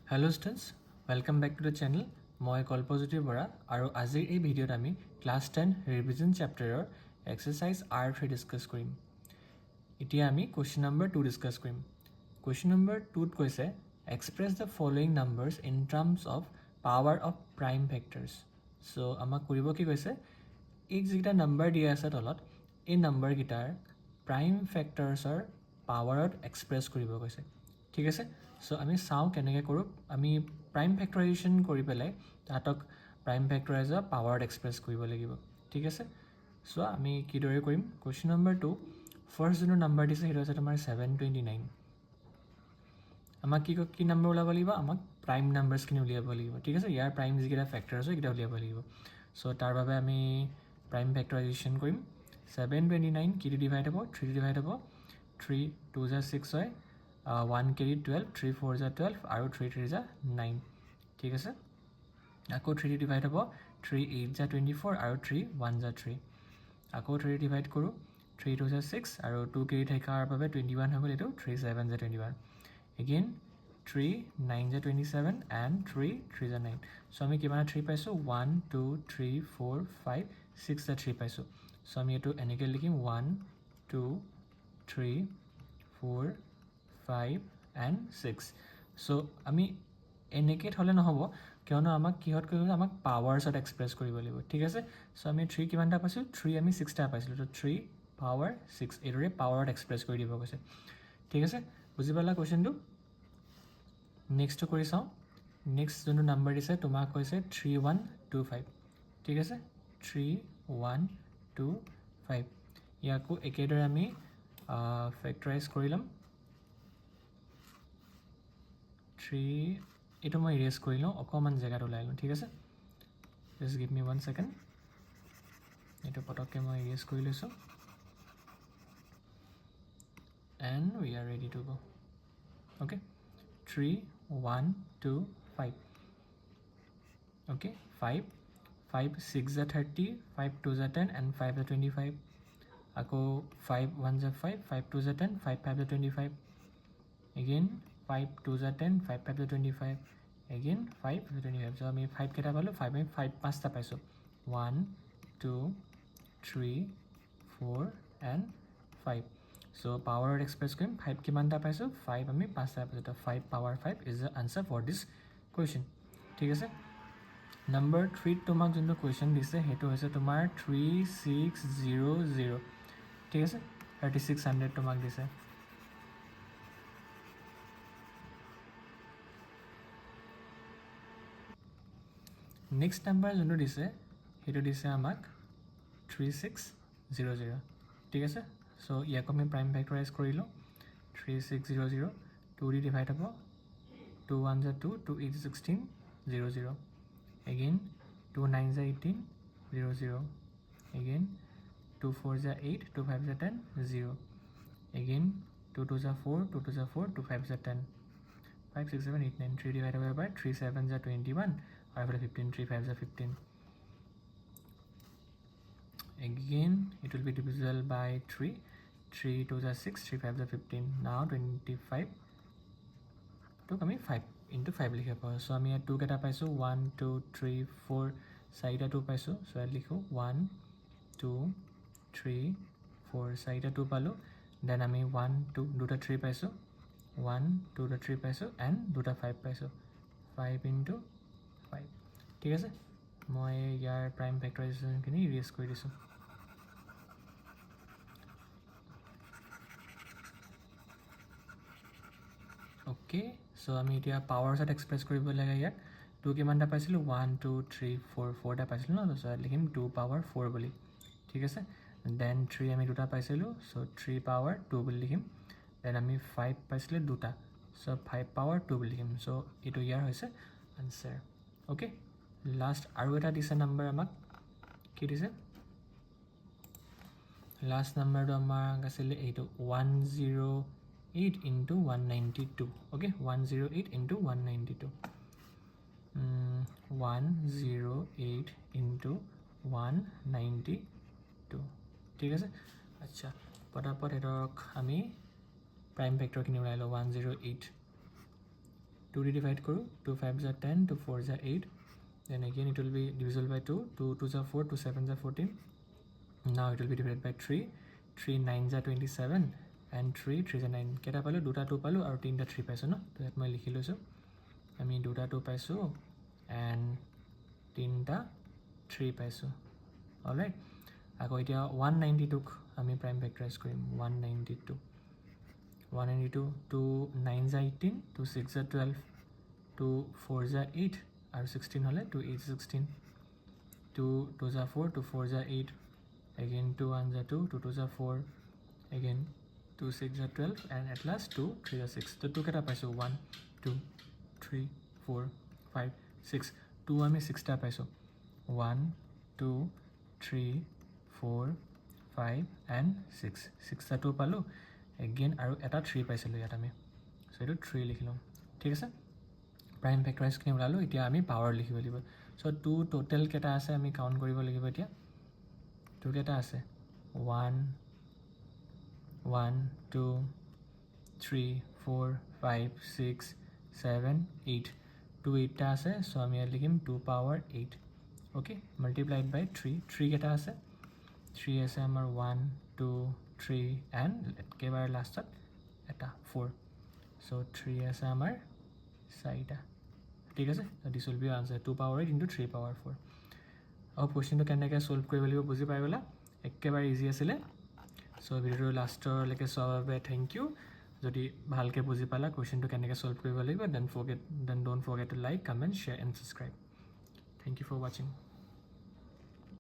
Hello students, welcome back to the channel. মই কল্পজ্যোতি বৰা আৰু আজিৰ এই ভিডিঅ'ত আমি ক্লাছ 10 ৰিভিজন চেপ্টাৰৰ এক্সাৰসাইজ R3 ডিসকাস কৰিম। এতিয়া আমি কোৱেশ্চন নম্বৰ 2 ডিসকাস কৰিম। কোৱেশ্চন নম্বৰ 2 ত কৈছে express the following numbers in terms of power of prime factors. So আমাক কৰিব কি কৈছে এই যেটা নাম্বাৰ দিয়া আছে তলত এই নাম্বাৰ গিটাৰ প্ৰাইম ফেক্টৰছৰ পাৱাৰত এক্সপ্ৰেছ কৰিব কৈছে। ঠিক আছে, সো আমি চাও কেনেকৈ কৰো। আমি প্ৰাইম ফেক্টৰাইজেশ্যন কৰি পেলাই তাতক প্ৰাইম ফেক্টৰাইজাৰ পাৱাৰত এক্সপ্ৰেছ কৰিব লাগিব। ঠিক আছে, সো আমি কিদৰে কৰিম। কোৱেশ্চন নম্বৰ 2 ফাৰ্স্ট যোনটো নাম্বাৰ দিছে সেইটো আছে তোমাৰ 729। আমাক কি নাম্বাৰ ওলাব লাগিব, আমাক প্ৰাইম নাম্বাৰছখিনি উলিয়াব লাগিব। ঠিক আছে, ইয়াৰ প্ৰাইম যিকেইটা ফেক্টৰ আছে সেইকেইটা উলিয়াব লাগিব। সো তাৰ বাবে আমি প্ৰাইম ফেক্টৰাইজেশ্যন কৰিম। 729 কিটো ডিভাইড হ'ব, 3 ডিভাইড হ'ব, 3 2 যা 6 হয়, 1 কেৰি 12, 3 4 যা 12 আৰু 3 3 যা 9। ঠিক আছে, আকৌ 3 ডিভাইড হ'ব, 3 8 যা 24 আৰু 3 1 যা 3। আকৌ 3 ডিভাইড কৰোঁ, 3 2 যা 6 আৰু 2 কেৰি থকাৰ বাবে 21 হৈ গ'ল, এইটো 3 7 যা 21। এগেইন 3 9 যা 27 and 3 3 যা 9। সো আমি কিমান 3 পাইছোঁ, 1 2 3 4 5 6 যা 3 পাইছোঁ। সো আমি এইটো এনেকৈ লিখিম 1 2 3 4 5 and 6। সো আমি এনেকৈ থ'লে নহ'ব, কিয়নো আমাক কিহত কৰিব, আমাক পাৱাৰ্ছত এক্সপ্ৰেছ কৰিব লাগিব। ঠিক আছে, সো আমি 3 কিমানটা পাইছোঁ, 3 আমি 6টা পাইছিলোঁ, তো 3 পাৱাৰ 6 এইদৰে পাৱাৰত এক্সপ্ৰেছ কৰি দিব কৈছে। ঠিক আছে, বুজি পালা কুৱেশ্যনটো। নেক্সটটো কৰি চাওঁ। নেক্সট যোনটো নাম্বাৰ দিছে তোমাক কৈছে 3125। ঠিক আছে, 3125 ইয়াকো একেদৰে আমি ফেক্টৰাইজ কৰি ল'ম। 3 এইটো মই ইৰেজ কৰি লওঁ, অকণমান জেগাত ওলাই লওঁ। ঠিক আছে, জাষ্ট গিভ মি 1 সেকেন্ড। এইটো পটককৈ মই ইৰেজ কৰি লৈছোঁ and we are ready to go. Okay, 3 1 2 5. Okay, 5 5 6 যা 30, 5 2 যা 10 and 5 যা 25। আকৌ 5 1 যা 5, 5 2 যা 10, 5 5 যা 25। again 5 2 যা 10, 5 5 যা 25। again 5 25। so আমি 5 কেইটা পালোঁ, 5 আমি 5 পাঁচটা পাইছোঁ, 1 2 3 4 and 5। সো পাৱাৰত এক্সপ্ৰেছ কৰিম, 5 কিমানটা পাইছোঁ, 5 আমি পাঁচটা পাইছোঁ, তো 5 power 5 is the answer for this question. ঠিক আছে, নম্বৰ 3 তোমাক যোনটো কুৱেশ্যন দিছে সেইটো হৈছে তোমাৰ 3600। ঠিক আছে, 3600 তোমাক দিছে। নেক্সট নাম্বাৰ যোনটো দিছে সেইটো দিছে আমাক 3600। ঠিক আছে, সো ইয়াক আমি প্ৰাইম ফেক্টৰাইজ কৰিলোঁ। 3600 2 দি ডিভাইড হ'ব, 2 1 যা 2, 2 8 16 00। again 2 9 যা 18 00। again 2 4 যা 8, 2 5 যা 10 0। again 2 2 যা 4, 2 2 যা 4, 2 5 যা 10, 5 6 7 8 9। 3 ডিভাইড হ'ব by 3 7 যা 21 আৰু এফালে 15, 3 5 যা 15। again it will be divisible by 3, 3 2 যা 6, 3 5 যা 15। now 25 তোক আমি 5 into 5 লিখিব পাৰোঁ। সো আমি ইয়াত 2 কেইটা পাইছোঁ, 1 2 3 4 চাৰিটা 2 পাইছোঁ। সো ইয়াত লিখোঁ 1 2 3 4 চাৰিটা 2 পালোঁ। দেন আমি 1 2 দুটা 3 পাইছোঁ, 1 2টা 3 পাইছোঁ এণ্ড দুটা 5 পাইছোঁ, 5 into 5। ঠিক আছে, মই ইয়াৰ প্ৰাইম ফেক্টৰাইজেশ্যনখিনি ইৰেজ কৰি দিছোঁ। অ'কে, সো আমি এতিয়া পাৱাৰ্ছত এক্সপ্ৰেছ কৰিব লাগে। ইয়াত 2 কিমানটা পাইছিলোঁ, 1 2 3 4 4টা পাইছিলোঁ ন, সো ইয়াত লিখিম 2 পাৱাৰ 4 বুলি। ঠিক আছে, দেন 3 আমি দুটা পাইছিলোঁ, সো 3 পাৱাৰ 2 বুলি লিখিম। দেন আমি 5 পাইছিলোঁ দুটা, সো 5 পাৱাৰ 2 বুলি লিখিম। সো এইটো ইয়াৰ হৈছে আনচাৰ। অ'কে, লাষ্ট আৰু এটা দিছে নাম্বাৰ আমাক, কি দিছে লাষ্ট নাম্বাৰটো আমাক আছিলে এইটো 108 into 192। Okay, 108 into 192, 108 into 192। ঠিক আছে, আচ্ছা পটাপট সিহঁতক আমি প্ৰাইম ফেক্টৰখিনি ওলাই লওঁ। 108 2 দি ডিভাইড কৰোঁ 2 5 are 10 2 4 are 8 then again it will be divisible by 2 2 2 are 4 2 7 are 14 now it will be divided by 3 3 9 are 27 and 3 3 are 9 কেইটা পালোঁ 2টা 2 পালোঁ আৰু 3টা 3 পাইছোঁ ন তো ইয়াত মই লিখি লৈছোঁ আমি 2টা 2 পাইছোঁ and 3টা 3 পাইছোঁ অলৰাইট আকৌ এতিয়া 192ক আমি প্ৰাইম ফেক্টৰাইজ কৰিম 192 192 2 9 are 18 2 6 are 12 2 4 are 8 আৰু 16 হ'লে 2 8 16 2 2 are 4 2 4 are 8 again 2 1 are 2 2 2 are 4 again 2 6 are 12 and at last 2 3 are 6 তো 2 কেইটা পাইছোঁ 1 2 3 4 5 6 2 আমি 6টা পাইছোঁ 1 2 3 4 5 and 6 6টা 2 পালোঁ again আৰু এটা 3 পাইছিলোঁ ইয়াত আমি চ' এইটো 3 লিখি ল'ম ঠিক আছে প্ৰাইম ফেক্টৰাইজখিনি ওলালোঁ এতিয়া আমি পাৱাৰ লিখিব লাগিব চ' 2 টোটেল কেইটা আছে আমি কাউণ্ট কৰিব লাগিব এতিয়া 2 কেইটা আছে 1 1 2 3 4 5 6 7 8 2 8টা আছে চ' আমি ইয়াত লিখিম 2 power 8 অ'কে মাল্টিপ্লাইড বাই 3 3 কেইটা আছে 3 আছে আমাৰ 1 2 3 এণ্ড একেবাৰে লাষ্টত এটা 4 চ' 3 আছে আমাৰ 4টা ঠিক আছে দিছ will be answer 2 power 8 into 3 power 4 আৰু কুৱেশ্যনটো কেনেকৈ ছল্ভ কৰিব লাগিব বুজি পাই গ'লা একেবাৰে ইজি আছিলে চ' ভিডিঅ'টো লাষ্টলৈকে চোৱাৰ বাবে থেংক ইউ যদি ভালকৈ বুজি পালা কুৱেশ্যনটো কেনেকৈ ছল্ভ কৰিব লাগিব then don't forget to like comment share and subscribe thank you for ৱাচিং